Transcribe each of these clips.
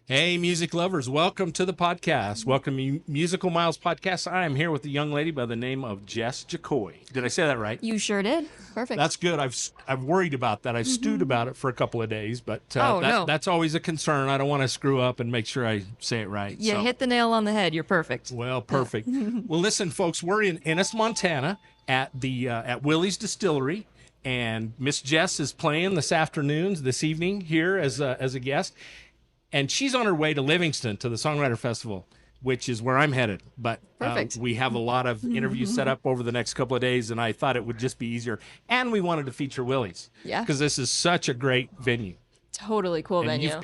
Hey, music lovers, welcome to the podcast. Welcome to Musical Miles Podcast. I am here with a young lady by the name of Jess Jocoy. Did I say that right? You sure did. Perfect. That's good. I've worried about that. I've stewed about it for a couple of days, but Oh, no. that's always a concern. I don't want to screw up and make sure I say it right. You hit the nail on the head. You're perfect. Well, perfect. Well, listen, folks, we're in Ennis, Montana at the at Willie's Distillery, and Miss Jess is playing this evening here as a guest. And she's on her way to Livingston to the Songwriter Festival, which is where I'm headed. But Perfect. We have a lot of interviews set up over the next couple of days, and I thought it would just be easier. And we wanted to feature Willie's. Yeah. Because this is such a great venue. Totally cool And venue. you've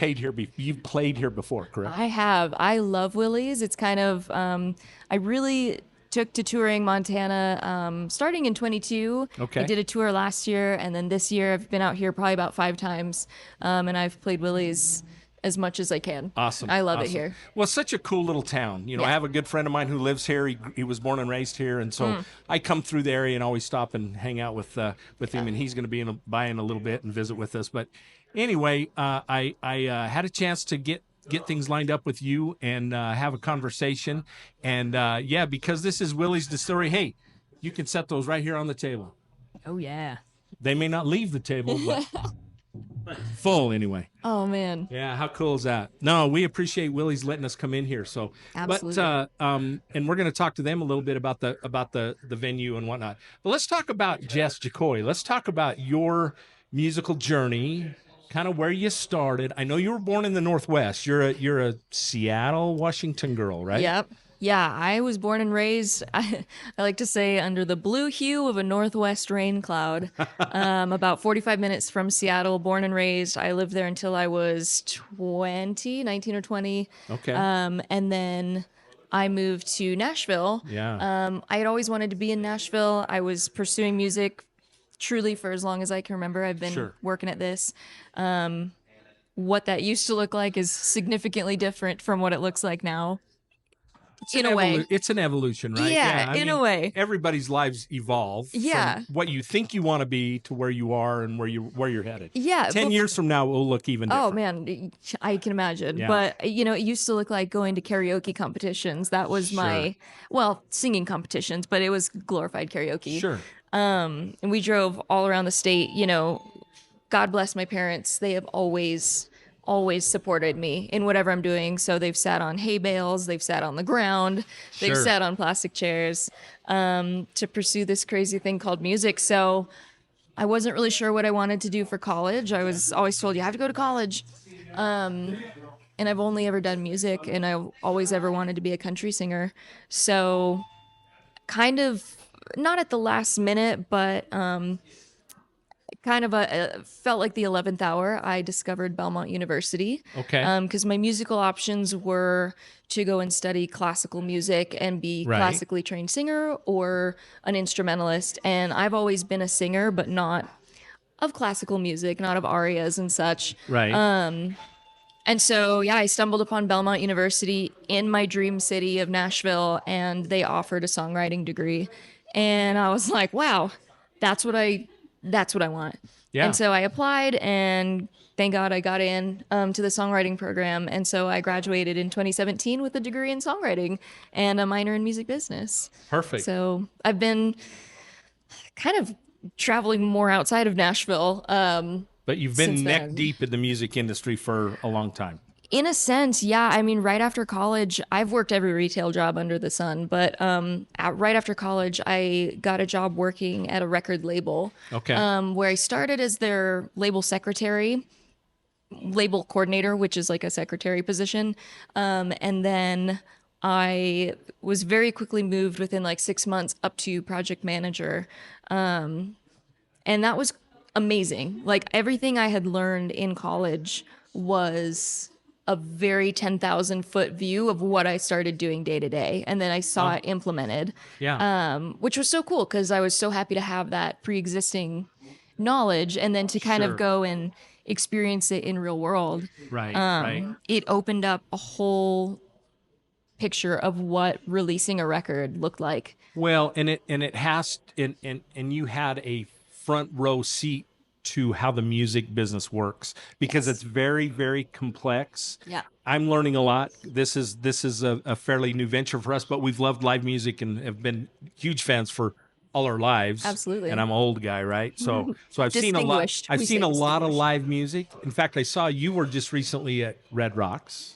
played here before, correct? I have. I love Willie's. It's kind of, I really took to touring Montana starting in 22. Okay. I did a tour last year, and then this year I've been out here probably about 5 times, and I've played Willie's as much as I can. Awesome. I love it Awesome. here. Well, it's such a cool little town. You know, Yeah. I have a good friend of mine who lives here. He was born and raised here, and so I come through the area and always stop and hang out with him. And he's going to be by in a little bit and visit with us. But anyway, I had a chance to get things lined up with you and have a conversation. And because this is Willie's Distillery, hey, you can set those right here on the table. Oh, yeah. They may not leave the table, but full anyway. Oh, man. Yeah, how cool is that? No, we appreciate Willie's letting us come in here. So, Absolutely. But and we're going to talk to them a little bit about the venue and whatnot. But let's talk about Jess Jocoy. Let's talk about your musical journey, kind of where you started. I know you were born in the Northwest. You're a Seattle, Washington girl, right? Yep. Yeah, I was born and raised, I like to say, under the blue hue of a northwest rain cloud. About 45 minutes from Seattle, born and raised. I lived there until I was 19 or 20. Okay. And then I moved to Nashville. Yeah. I had always wanted to be in Nashville. I was pursuing music truly for as long as I can remember. I've been Sure. working at this. What that used to look like is significantly different from what it looks like now. In a way. It's an evolution, right? Yeah, I in a mean, way. Everybody's lives evolve. Yeah. From what you think you want to be to where you are and where you're headed. Yeah. 10 years from now, it will look even different. Oh, man, I can imagine. Yeah. But, it used to look like going to karaoke competitions. That was singing competitions, but it was glorified karaoke. Sure. And we drove all around the state. God bless my parents. They have always supported me in whatever I'm doing. So they've sat on hay bales, they've sat on the ground, they've Sure. sat on plastic chairs to pursue this crazy thing called music. So I wasn't really sure what I wanted to do for college. I was always told you have to go to college. And I've only ever done music, and I always ever wanted to be a country singer. So kind of not at the last minute, but kind of felt like the 11th hour, I discovered Belmont University. Okay. Because my musical options were to go and study classical music and be Right. classically trained singer or an instrumentalist. And I've always been a singer, but not of classical music, not of arias and such. Right. And so, I stumbled upon Belmont University in my dream city of Nashville, and they offered a songwriting degree. And I was like, wow, that's what I want. Yeah. And so I applied, and thank God I got in to the songwriting program. And so I graduated in 2017 with a degree in songwriting and a minor in music business. Perfect. So I've been kind of traveling more outside of Nashville. But you've been since neck then. deep in the music industry for a long time. In a sense, yeah. I mean, right after college, I've worked every retail job under the sun, but right after college, I got a job working at a record label. Okay. Where I started as their label secretary, label coordinator, which is like a secretary position. And then I was very quickly moved within like 6 months up to project manager. And that was amazing. Like everything I had learned in college was a very 10,000 foot view of what I started doing day to day. And then I saw it implemented, Yeah. which was so cool because I was so happy to have that pre-existing knowledge and then to kind Sure. of go and experience it in real world. Right. Right. It opened up a whole picture of what releasing a record looked like. Well, and it has and you had a front row seat to how the music business works because it's very, very complex. Yeah. I'm learning a lot. This is a fairly new venture for us, but we've loved live music and have been huge fans for all our lives. Absolutely. And I'm an old guy, right? So I've seen a lot. Distinguished. I've We seen say a lot of distinguished. live music. In fact, I saw you were just recently at Red Rocks.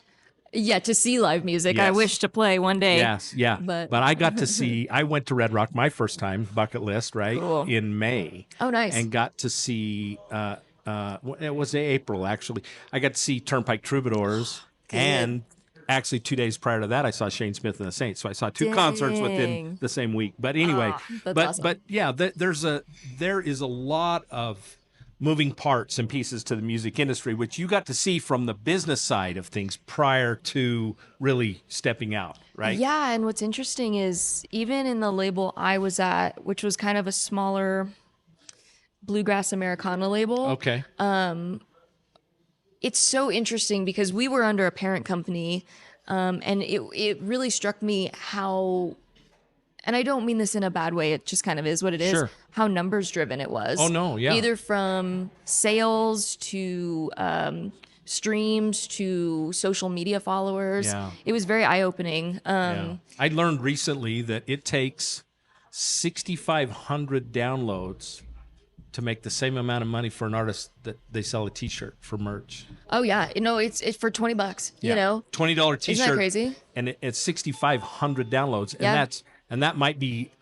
Yeah, to see live music. I Yes. wish to play one day. Yes, yeah. But I got to see, I went to Red Rock my first time, bucket list, right? Cool. In May. Oh, nice. And got to see, it was April actually. I got to see Turnpike Troubadours. And actually 2 days prior to that, I saw Shane Smith and the Saints. So I saw two concerts within the same week. But anyway, that's but awesome. but yeah, there is a lot of moving parts and pieces to the music industry, which you got to see from the business side of things prior to really stepping out, right? Yeah, and what's interesting is even in the label I was at, which was kind of a smaller bluegrass Americana label, Okay. it's so interesting because we were under a parent company, and it really struck me how, and I don't mean this in a bad way, it just kind of is what it is, Sure. how numbers driven it was. Oh, no, yeah. Either from sales to streams to social media followers. Yeah. It was very eye-opening. Yeah. I learned recently that it takes 6,500 downloads to make the same amount of money for an artist that they sell a T-shirt for merch. Oh yeah, it's for $20. You know, $20 T-shirt. Isn't that crazy? And it's 6,500 downloads, Yeah. and that might be,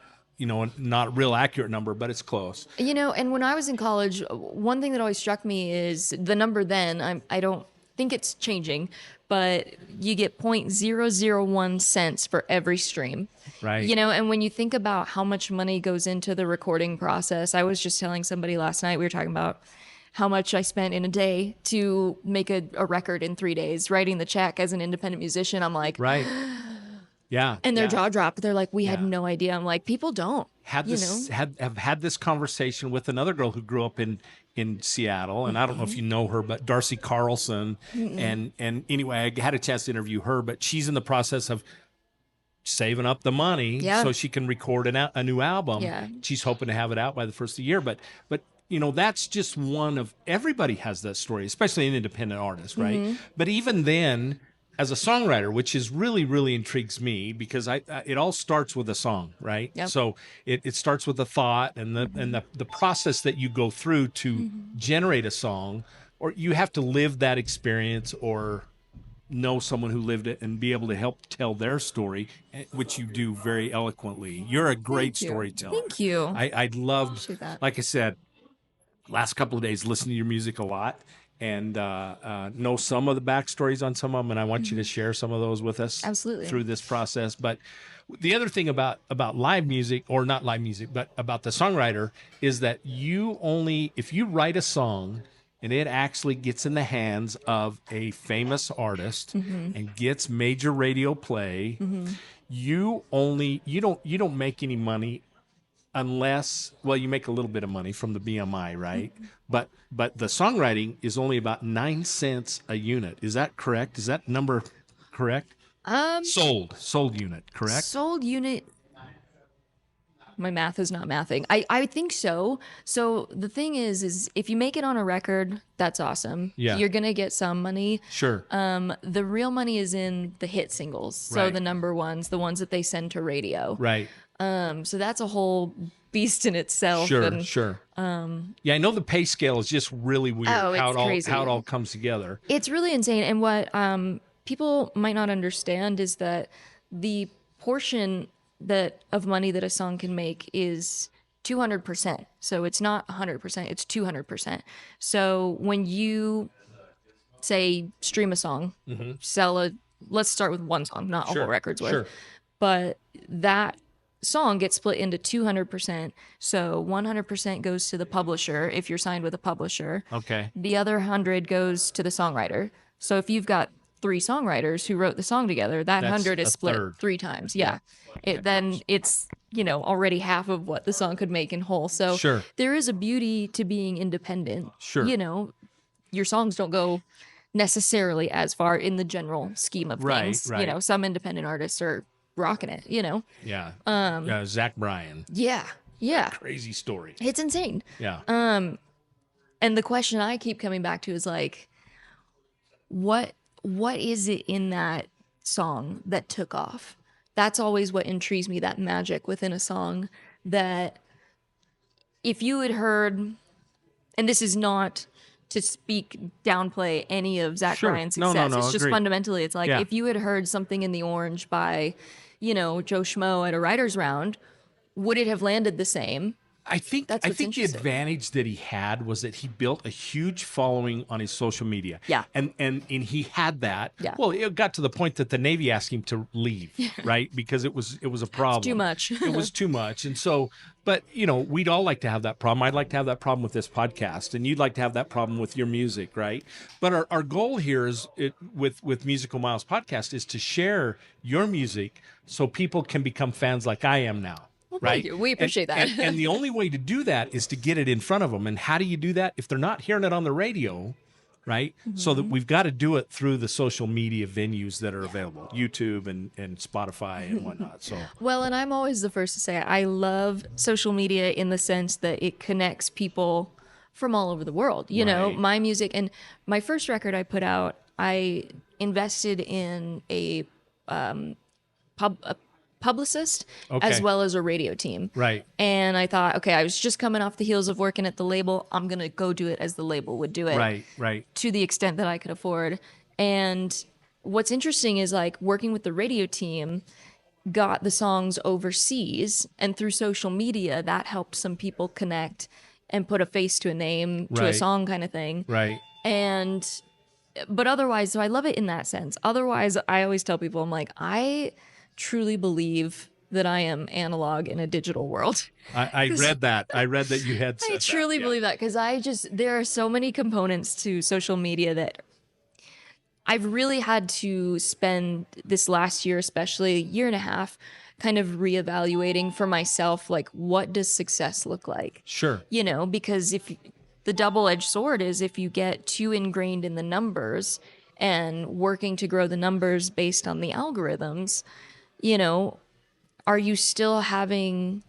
not a real accurate number, but it's close. You know, and when I was in college, one thing that always struck me is the number then, I don't think it's changing, but you get 0.001 cents for every stream. Right. You know, and when you think about how much money goes into the recording process, I was just telling somebody last night, we were talking about how much I spent in a day to make a record in 3 days, writing the check as an independent musician. I'm like, Right. Yeah. and their yeah. jaw dropped. They're like, we had Yeah. no idea. I'm like, people don't. Have had this conversation with another girl who grew up in Seattle, and I don't know if you know her, but Darcy Carlson. And anyway, I had a chance to interview her, but she's in the process of saving up the money Yeah. so she can record a new album. Yeah. She's hoping to have it out by the first of the year, but that's just one of, everybody has that story, especially an independent artist, right? But even then, as a songwriter, which is really, really intrigues me because it all starts with a song, right? Yep. So it starts with a thought and the process that you go through to generate a song, or you have to live that experience or know someone who lived it and be able to help tell their story, which you do very eloquently. You're a great Thank you. storyteller. Thank you. I loved, Appreciate that. like I said, last couple of days, listening to your music a lot and know some of the backstories on some of them. And I want you to share some of those with us Absolutely. through this process. But the other thing about live music, or not live music, but about the songwriter is that if you write a song and it actually gets in the hands of a famous artist and gets major radio play, you don't make any money unless, well, you make a little bit of money from the BMI, right? But the songwriting is only about 9 cents a unit. Is that correct? Is that number correct? Sold unit, correct? Sold unit. My math is not mathing. I think so. So the thing is if you make it on a record, that's awesome. Yeah. You're gonna get some money. Sure. The real money is in the hit singles. So Right. the number ones, the ones that they send to radio. Right. So that's a whole beast in itself. Sure, and sure. Yeah, I know the pay scale is just really weird. Oh, it's how crazy. it all comes together. It's really insane. And what people might not understand is that the portion of money that a song can make is 200%. So it's not 100%, it's 200%. So when you say stream a song, let's start with one song, not a Sure, whole record's worth. sure. But that song gets split into 200%. So 100% goes to the publisher if you're signed with a publisher. Okay. The other 100 goes to the songwriter. So if you've got 3 songwriters who wrote the song together, that That's 100 is a split third. 3 times. Yeah. Then it's, already half of what the song could make in whole. So Sure. there is a beauty to being independent. Sure. Your songs don't go necessarily as far in the general scheme of Right, things. right. Some independent artists are rocking it, Yeah. Zach Bryan. Yeah. Yeah. Crazy story. It's insane. Yeah. And the question I keep coming back to is like, what is it in that song that took off? That's always what intrigues me, that magic within a song that if you had heard, and this is not to downplay any of Zach Sure. Bryan's No, success. no, It's just agreed. fundamentally, it's like Yeah. if you had heard Something in the Orange by, Joe Schmo at a writer's round, would it have landed the same? I think That's the what's interesting. advantage that he had was that he built a huge following on his social media. Yeah. And he had that. Yeah. Well, it got to the point that the Navy asked him to leave, right? Because it was a problem. Too much. It was too much. And so, but we'd all like to have that problem. I'd like to have that problem with this podcast, and you'd like to have that problem with your music, right? But our goal here is with Musical Miles podcast is to share your music so people can become fans like I am now. Right. Thank you. We appreciate that. And the only way to do that is to get it in front of them. And how do you do that? If they're not hearing it on the radio, right? So that we've got to do it through the social media venues that are available, YouTube and Spotify and whatnot. So Well, and I'm always the first to say I love social media in the sense that it connects people from all over the world. Right. My music and my first record I put out, I invested in a publicist as Okay. well as a radio team. Right. And I thought, okay, I was just coming off the heels of working at the label. I'm going to go do it as the label would do it. Right. To the extent that I could afford. And what's interesting is like working with the radio team got the songs overseas, and through social media that helped some people connect and put a face to a name to a Right. song kind of thing. Right. But otherwise, so I love it in that sense. Otherwise, I always tell people, I'm like, I truly believe that I am analog in a digital world. I read that. I read that you had said I truly that. believe that because there are so many components to social media that I've really had to spend this last year, especially a year and a half, kind of reevaluating for myself, like, what does success look like? Sure. Because if the double-edged sword is if you get too ingrained in the numbers and working to grow the numbers based on the algorithms, are you still finding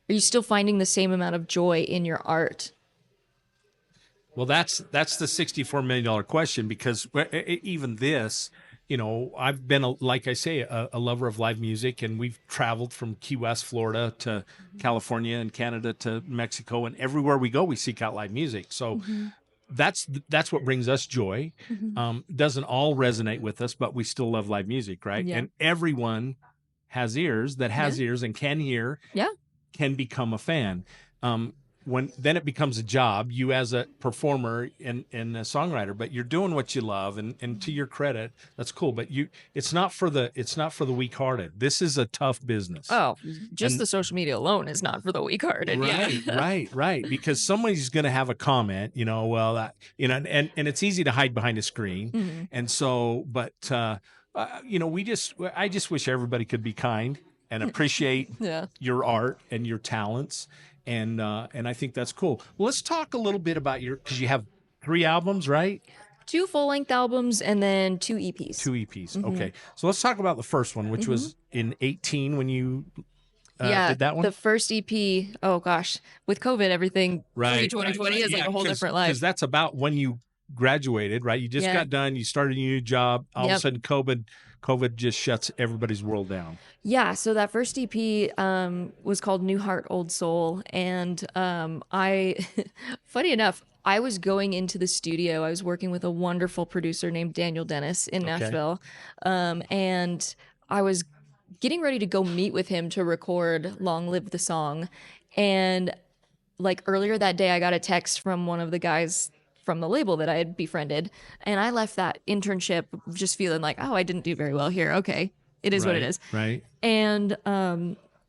the same amount of joy in your art? Well, that's the $64 million question, because even this, I've been, like I say, a lover of live music, and we've traveled from Key West, Florida to California and Canada to Mexico, and everywhere we go, we seek out live music. So that's what brings us joy. Doesn't all resonate with us, but we still love live music, right? Yeah. And everyone has ears and can hear, can become a fan. Then it becomes a job, you as a performer and a songwriter, but you're doing what you love, and to your credit, that's cool. But it's not for the weak-hearted. This is a tough business. Oh, the social media alone is not for the weak-hearted. Right. Because somebody's going to have a comment, and it's easy to hide behind a screen. And so, but I just wish everybody could be kind and appreciate your art and your talents. And I think that's cool. Well, let's talk a little bit about because you have 3 albums, right? 2 full-length albums and then 2 EPs. 2 EPs. Okay. So let's talk about the first one, which was in 2018 when you did that one. The first EP, oh gosh, with COVID, everything Right. 2020 is like a whole different life. Because that's about when you graduated, right? You just got done, you started a new job, all of a sudden COVID just shuts everybody's world down. Yeah, so that first EP was called New Heart, Old Soul. And funny enough, I was going into the studio. I was working with a wonderful producer named Daniel Dennis in Nashville. And I was getting ready to go meet with him to record Long Live the Song. And like earlier that day, I got a text from one of the guys from the label that I had befriended. And I left that internship just feeling like, oh, I didn't do very well here. Okay. It is what it is. Right. And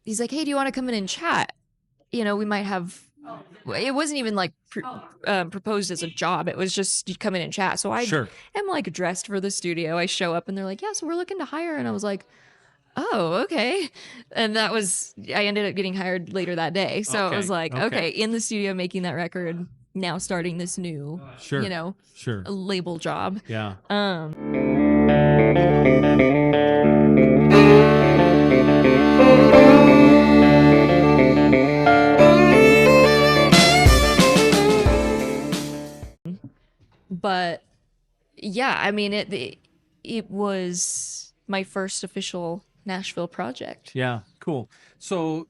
he's like, hey, do you want to come in and chat? We might have, it wasn't even like proposed as a job. It was just you come in and chat. So I am like dressed for the studio. I show up and they're like, yeah, so we're looking to hire. And I was like, oh, okay. And I ended up getting hired later that day. So it was like, okay, in the studio making that record, now starting this new, label job. Yeah. But yeah, I mean, it was my first official Nashville project. Yeah, cool. So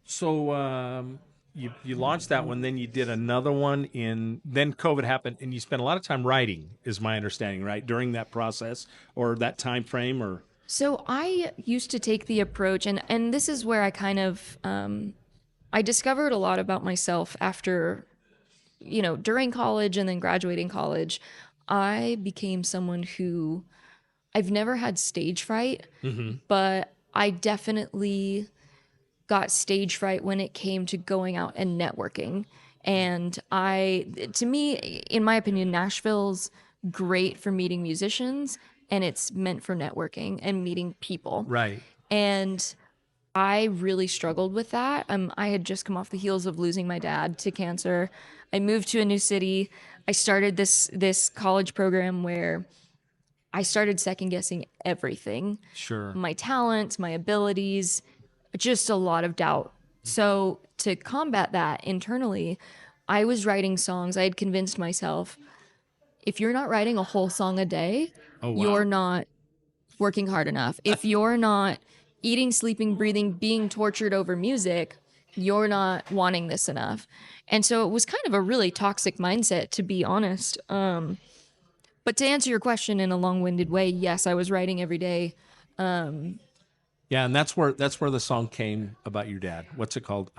you launched that one, then you did another one then COVID happened, and you spent a lot of time writing, is my understanding, right? During that process or that time frame, or So I used to take the approach, and this is where I kind of I discovered a lot about myself after, during college and then graduating college. I became someone who I've never had stage fright, but I definitely got stage fright when it came to going out and networking. And to me, in my opinion, Nashville's great for meeting musicians and it's meant for networking and meeting people. right? And I really struggled with that. I had just come off the heels of losing my dad to cancer. I moved to a new city. I started this college program where I started second guessing everything. Sure. My talents, my abilities, just a lot of doubt. So to combat that internally, I was writing songs. I had convinced myself, if you're not writing a whole song a day, Oh, wow. you're not working hard enough. If you're not eating, sleeping, breathing, being tortured over music, you're not wanting this enough. And so it was kind of a really toxic mindset, to be honest. But to answer your question in a long-winded way, yes, I was writing every day. Yeah, and that's where the song came about your dad. What's it called?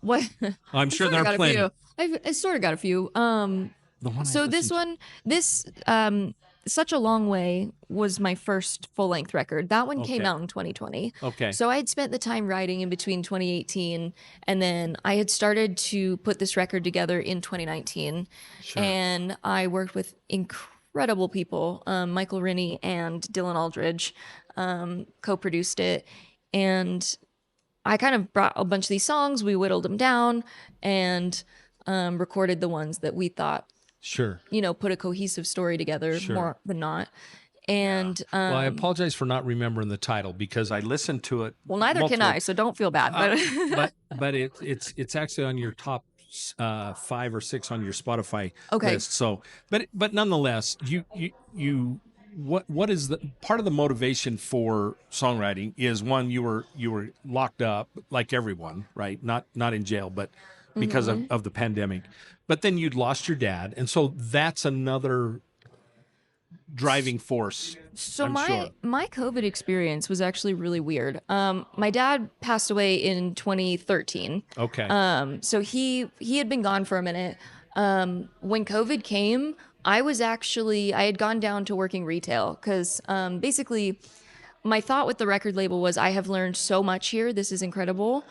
What? I'm sure Sort there of are got a plenty. few. I sort of got a few. The one I So this listened one, Such a Long Way was my first full-length record. That one came Okay. out in 2020. Okay. So I had spent the time writing in between 2018, and then I had started to put this record together in 2019. Sure. And I worked with incredible people. Michael Rinney and Dylan Aldridge co-produced it. And I kind of brought a bunch of these songs, we whittled them down, and recorded the ones that we thought, Sure. put a cohesive story together Sure. more than not. And Well, I apologize for not remembering the title because I listened to it. well, neither can multiple- I, so don't feel bad. but it's actually on your top 5 or 6 on your Spotify Okay. list. So, but nonetheless, what is the part of the motivation for songwriting is one, you were locked up like everyone, right? Not in jail, but because of the pandemic. But then you'd lost your dad, and so that's another driving force. So I'm sure. my COVID experience was actually really weird. My dad passed away in 2013. Okay. So he had been gone for a minute. When COVID came, I had gone down to working retail because basically my thought with the record label was I have learned so much here. This is incredible,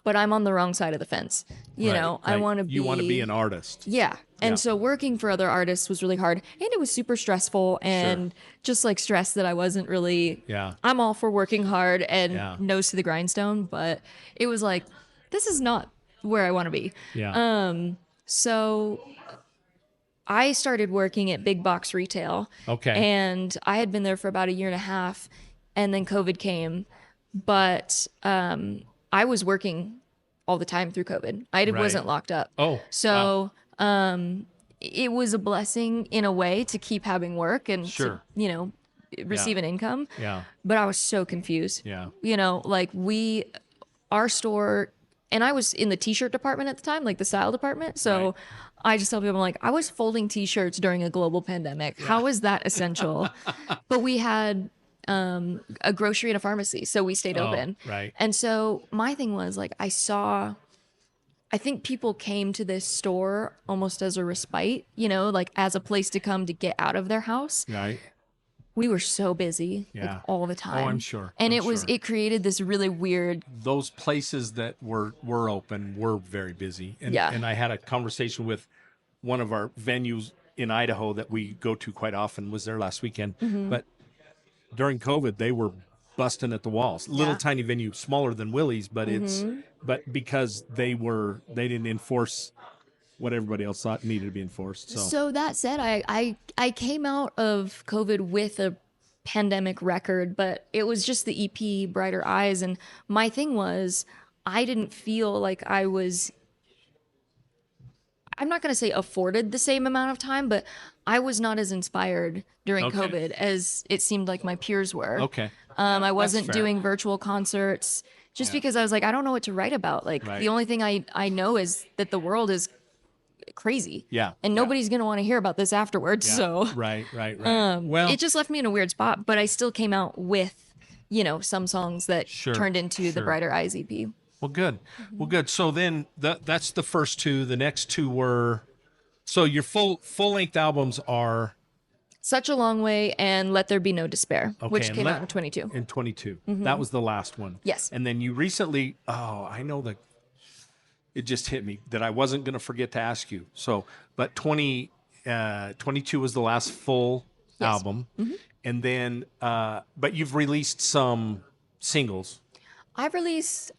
but I'm on the wrong side of the fence. I Right. want to be. You want to be an artist. Yeah. And Yeah. so working for other artists was really hard and it was super stressful and just like stress that I wasn't really, Yeah. I'm all for working hard and Yeah. nose to the grindstone, but it was like, this is not where I want to be. Yeah. So I started working at big box retail. Okay. And I had been there for about a year and a half and then COVID came, but I was working all the time through COVID. Right. Wasn't locked up. Oh, So it was a blessing in a way to keep having work and Sure. to, receive an income. Yeah. But I was so confused. Yeah. Like our store, and I was in the t-shirt department at the time, like the style department. So Right. I just tell people, I'm like, I was folding t-shirts during a global pandemic. How is that essential? But we had a grocery and a pharmacy, so we stayed open. Right. And so my thing was like, I think people came to this store almost as a respite, like as a place to come to get out of their house. Right. We were so busy Yeah. all the time. I'm sure. And I'm sure. it created this really weird. Those places that were open were very busy. And, Yeah. and I had a conversation with one of our venues in Idaho that we go to quite often, was there last weekend. Mm-hmm. But during COVID, they were busting at the walls. Little Yeah. tiny venue, smaller than Willie's, but Mm-hmm. but because they didn't enforce what everybody else thought needed to be enforced. So that said, I came out of COVID with a pandemic record, but it was just the EP Brighter Eyes. And my thing was, I didn't feel like I I'm not going to say afforded the same amount of time, but I was not as inspired during Okay. COVID as it seemed like my peers were. Okay. I wasn't fair. doing virtual concerts just because I was like, I don't know what to write about. Like Right. the only thing I know is that the world is crazy. Yeah. And nobody's going to want to hear about this afterwards. Yeah. So Right. Well, it just left me in a weird spot, but I still came out with, some songs that Sure, turned into the sure. Brighter Eyes EP. well, good. Well, good. So then that's the first two. The next two were, so your full length albums are Such a Long Way and Let There Be No Despair, which and came Let- out in 22. in 22. That was the last one. Yes. And then you recently, I know that it just hit me that I wasn't going to forget to ask you. So, but 22 was the last full album. And then, but you've released some singles. I released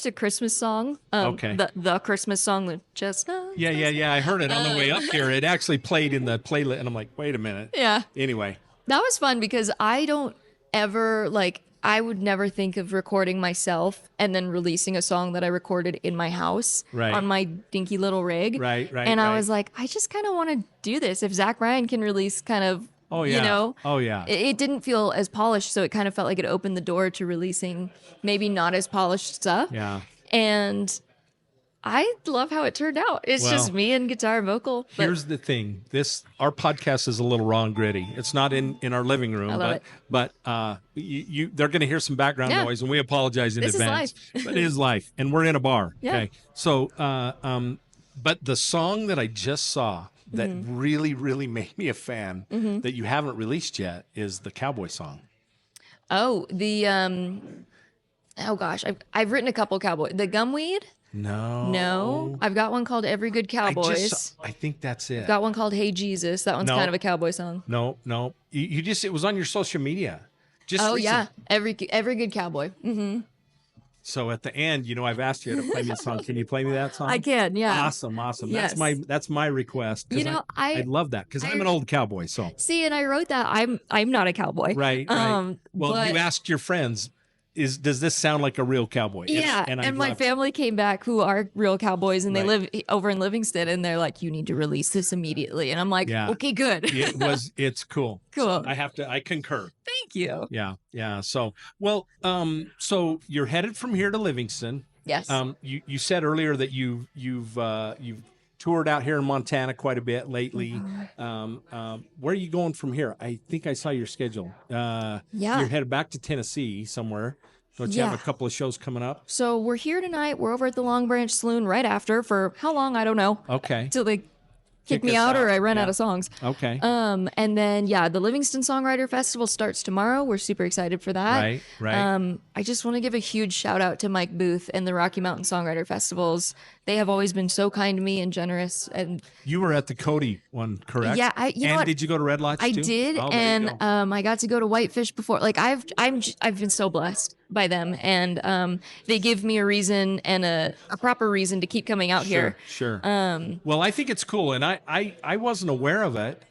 a Christmas song. Okay. The Christmas song, the Chestnut. Yeah. I heard it on the way up here. It actually played in the playlist. And I'm like, wait a minute. Yeah. Anyway. That was fun because I don't ever I would never think of recording myself and then releasing a song that I recorded in my house Right. on my dinky little rig. Right. And I was like, I just kind of want to do this. If Zach Bryan can release kind of, Oh, yeah. Oh, yeah. it didn't feel as polished. So it kind of felt like it opened the door to releasing maybe not as polished stuff. Yeah. And I love how it turned out. It's Well, just me and guitar and vocal. But Here's the thing. Our podcast is a little raw and gritty. It's not in our living room, I love it. but they're going to hear some background Yeah. noise, and we apologize in This is advance. life. But it is life, and we're in a bar. Yeah. Okay. So, but the song that I just saw that Mm-hmm. really, really made me a fan that you haven't released yet is the cowboy song. oh, oh gosh, I've written a couple cowboy. The Gumweed? No. I've got one called Every Good Cowboys. I think that's it. Got one called Hey Jesus. That one's No. kind of a cowboy song. No. You just, it was on your social media. Just Oh recent- yeah, Every Good Cowboy. So at the end, I've asked you to play me a song. Can you play me that song? I can, yeah. Awesome. Yes. That's my request. 'cause I love that because I'm an old cowboy. So See, and I wrote that. I'm not a cowboy. right. Well, but- you asked your friends, does this sound like a real cowboy? Yeah, I and my love- family came back who are real cowboys, and they Right. live over in Livingston, and they're like, "You need to release this immediately." And I'm like, Yeah. "Okay, good, It's cool. cool, So I concur. thank you." Yeah. So so you're headed from here to Livingston. Yes, You said earlier that you've toured out here in Montana quite a bit lately. Where are you going from here? I think I saw your schedule. Yeah. You're headed back to Tennessee somewhere. Don't you have Yeah. a couple of shows coming up? So we're here tonight. We're over at the Long Branch Saloon right after for how long? I don't know. Okay. Till they kick Kick me us out or out. I run Yeah. out of songs. Okay. And then the Livingston Songwriter Festival starts tomorrow. We're super excited for that. Right. I just want to give a huge shout out to Mike Booth and the Rocky Mountain Songwriter Festivals. They have always been so kind to me and generous. And You were at the Cody one, correct? Yeah, you know what? did you go to Red Lodge I too? did, Oh, there you and go. I got to go to Whitefish before. Like I've been so blessed by them, and they give me a reason and a proper reason to keep coming out here. Sure. Well, I think it's cool, and I wasn't aware of it.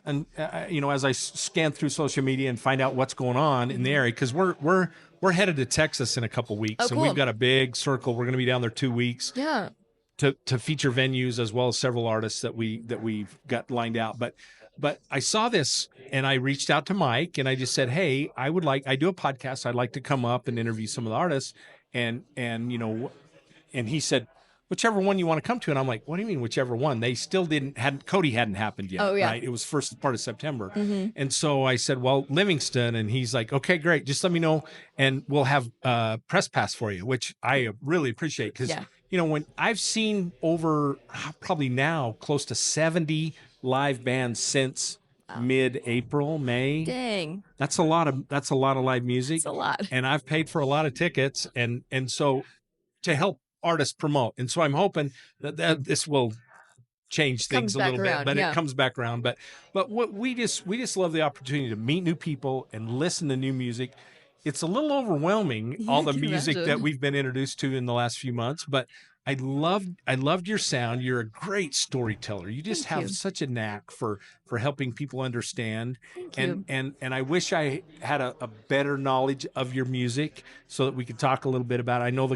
And as I scan through social media and find out what's going on in the area, because we're headed to Texas in a couple weeks, Oh, and cool. we've got a big circle. We're going to be down there 2 weeks Yeah. to feature venues as well as several artists that we've got lined out. But I saw this and I reached out to Mike and I just said, hey, I do a podcast. I'd like to come up and interview some of the artists. And he said, whichever one you want to come to. And I'm like, what do you mean whichever one? They still Cody hadn't happened yet. Oh, yeah. Right? It was first part of September. And so I said, well, Livingston. And he's like, okay, great. Just let me know. And we'll have press pass for you, which I really appreciate. Because, when I've seen over probably now close to 70 live bands since mid-April, May. Dang. That's a lot of live music. It's a lot. And I've paid for a lot of tickets and so to help artists promote. And so I'm hoping that this will change things Comes a back little around, bit, but yeah. it comes back around. But what we just love the opportunity to meet new people and listen to new music. It's a little overwhelming, all the I can music imagine. that we've been introduced to in the last few months, but I loved your sound. You're a great storyteller. You just Thank have you. such a knack for helping people understand. Thank and, you. and I wish I had a better knowledge of your music so that we could talk a little bit about it. I know the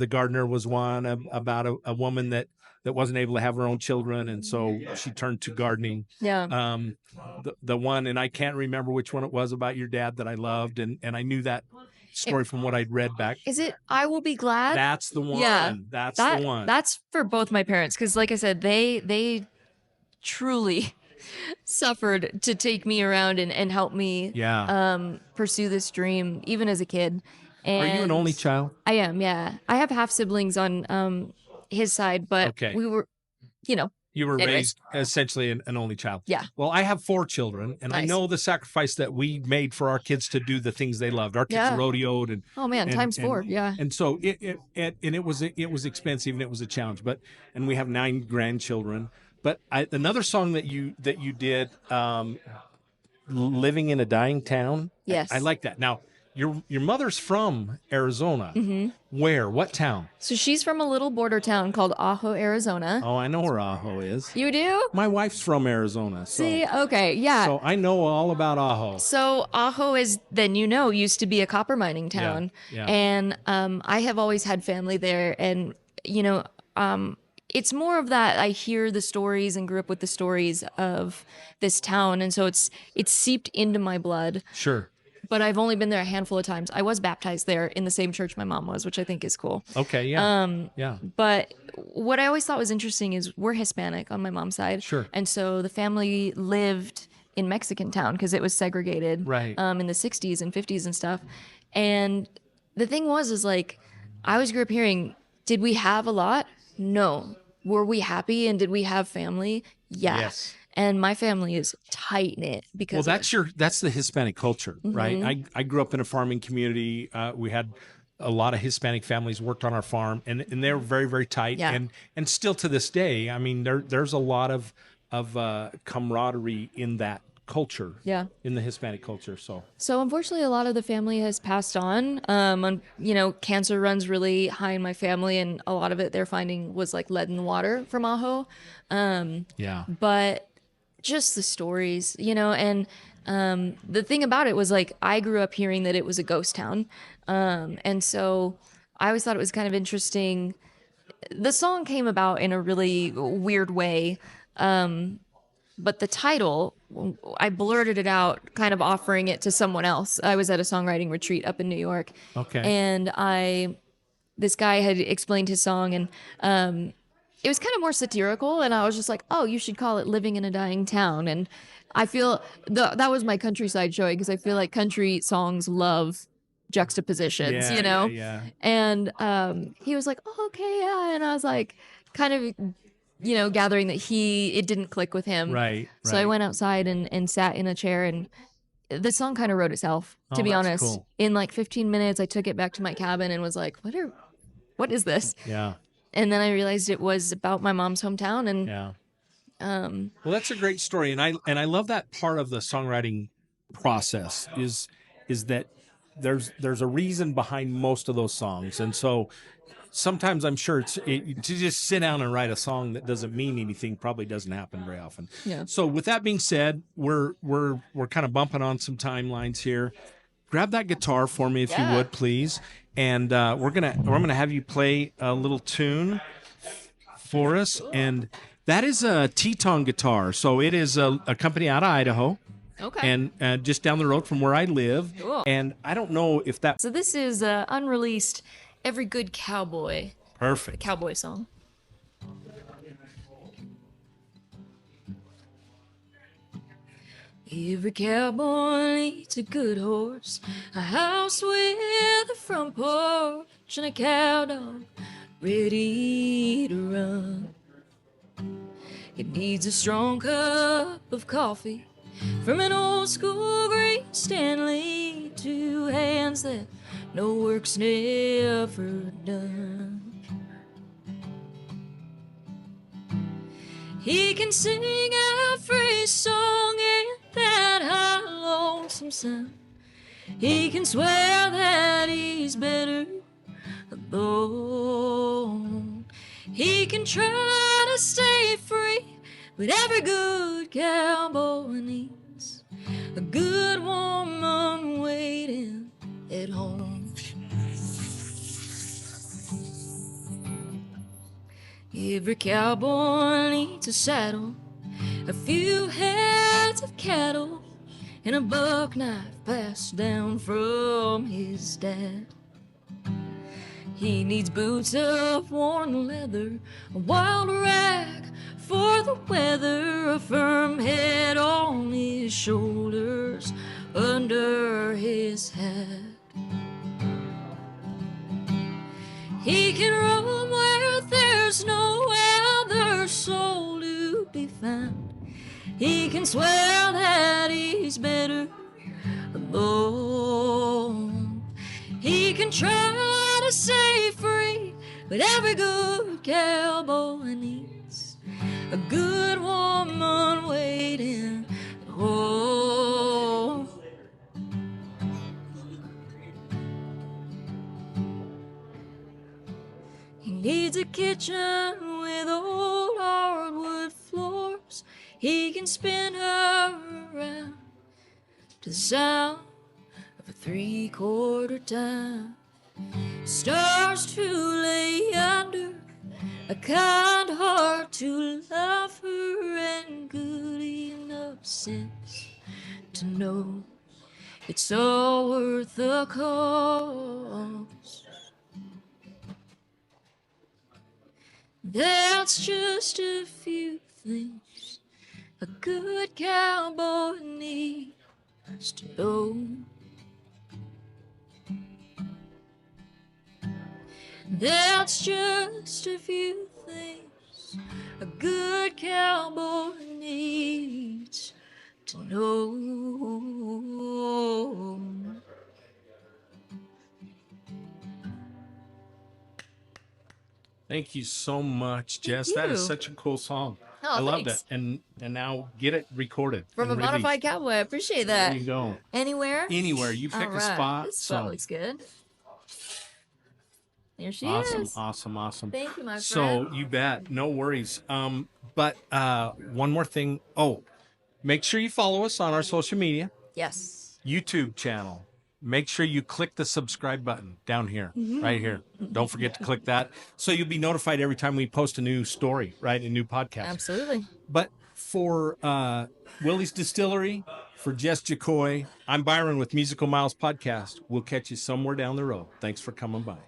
Gardener was one about a woman that that wasn't able to have her own children, and so she turned to gardening. Yeah. The one, and I can't remember which one it was about your dad that I loved, and I knew that story from what I'd read back. Is it I Will Be Glad? That's the one. Yeah. That's the one. That's for both my parents, because like I said, they truly suffered to take me around and help me pursue this dream, even as a kid. And Are you an only child? I am, yeah. I have half siblings on his side, but we were, You were anyways. raised essentially an only child. Yeah. Well, I have 4 children, and I Nice. know the sacrifice that we made for our kids to do the things they loved. Our kids rodeoed, and oh man, times 4, yeah. And so it was expensive, and it was a challenge. And we have 9 grandchildren. But another song that you did, "Living in a Dying Town." Yes. I like that. Now, your mother's from Arizona. Mm-hmm. Where? What town? So she's from a little border town called Ajo, Arizona. Oh, I know where Ajo is. You do? My wife's from Arizona. So, See, okay, yeah. So I know all about Ajo. So Ajo is, then used to be a copper mining town. Yeah. And I have always had family there. And, it's more of that I hear the stories and grew up with the stories of this town. And so it's seeped into my blood. Sure. But I've only been there a handful of times. I was baptized there in the same church my mom was, which I think is cool. Okay, yeah. Yeah. But what I always thought was interesting is we're Hispanic on my mom's side. Sure. And so the family lived in Mexican town because it was segregated Right. in the 60s and 50s and stuff. And the thing is like, I always grew up hearing, did we have a lot? No. Were we happy and did we have family? Yeah. Yes. And my family is tight knit because that's the Hispanic culture, right? I grew up in a farming community. We had a lot of Hispanic families worked on our farm, and they're very, very tight. Yeah. And still to this day, I mean, there's a lot of camaraderie in that culture. Yeah. In the Hispanic culture. So unfortunately, a lot of the family has passed on. Cancer runs really high in my family, and a lot of it they're finding was like lead in the water from Ajo. Yeah. But just the stories, and the thing about it was like I grew up hearing that it was a ghost town, and so I always thought it was kind of interesting. The song came about in a really weird way, but the title, I blurted it out, kind of offering it to someone else. I was at a songwriting retreat up in New York, and this guy had explained his song, and it was kind of more satirical, and I was just like, oh, you should call it Living in a Dying Town. And I feel that was my countryside showing, because I feel like country songs love juxtapositions, Yeah. And he was like, oh, okay, yeah. And I was like, kind of, gathering that it didn't click with him. Right. So I went outside and sat in a chair, and the song kind of wrote itself, to be that's honest. cool. In like 15 minutes, I took it back to my cabin and was like, what is this? Yeah. And then I realized it was about my mom's hometown, and Yeah. Well, that's a great story, and I love that part of the songwriting process is that there's a reason behind most of those songs, and so sometimes I'm sure to just sit down and write a song that doesn't mean anything probably doesn't happen very often. Yeah. So with that being said, we're kind of bumping on some timelines here. Grab that guitar for me if you would, please. And we're gonna have you play a little tune for us, and that is a Teton guitar. So it is a company out of Idaho, okay, and just down the road from where I live. Cool. And I don't know if that So this is unreleased Every Good Cowboy, perfect cowboy song. Every cowboy needs a good horse, a house with a front porch, and a cow dog ready to run. It needs a strong cup of coffee from an old school great Stanley, 2 hands that no work's never done. He can sing every song in that high lonesome sound. He can swear that he's better alone. He can try to stay free, but every good cowboy needs a good woman waiting at Every Every cowboy needs a saddle, a few heads of cattle, and a buck knife passed down from his dad. He needs boots of worn leather, a wild rag for the weather, a firm head on his shoulders, under his hat. He can roam where there's no other soul to be found. He can swear that he's better alone. He can try to stay free, but every good cowboy needs a good woman waiting at home. He needs a kitchen with old hardwood floors. He can spin her around to the sound of a 3/4 time. Stars to lay under, a kind heart to love her, and good enough sense to know it's all worth the cost. That's just a few things a good cowboy needs to know. That's just a few things a good cowboy needs to know. Thank you so much, Jess. Thank That is you. such a cool song. Oh, I love thanks. that. And now get it recorded From a and released. modified cowboy. I appreciate that. There you go. Anywhere? Anywhere you pick All a right. spot. This spot looks good. There she Awesome, is. awesome. Thank you, my friend. So you bet, no worries. But one more thing. Oh, make sure you follow us on our social media, Yes. YouTube channel. Make sure you click the subscribe button down here, right here. Don't forget to click that, so you'll be notified every time we post a new story, right? A new podcast. Absolutely. But for Willie's Distillery, for Jess Jocoy, I'm Byron with Musical Miles Podcast. We'll catch you somewhere down the road. Thanks for coming by.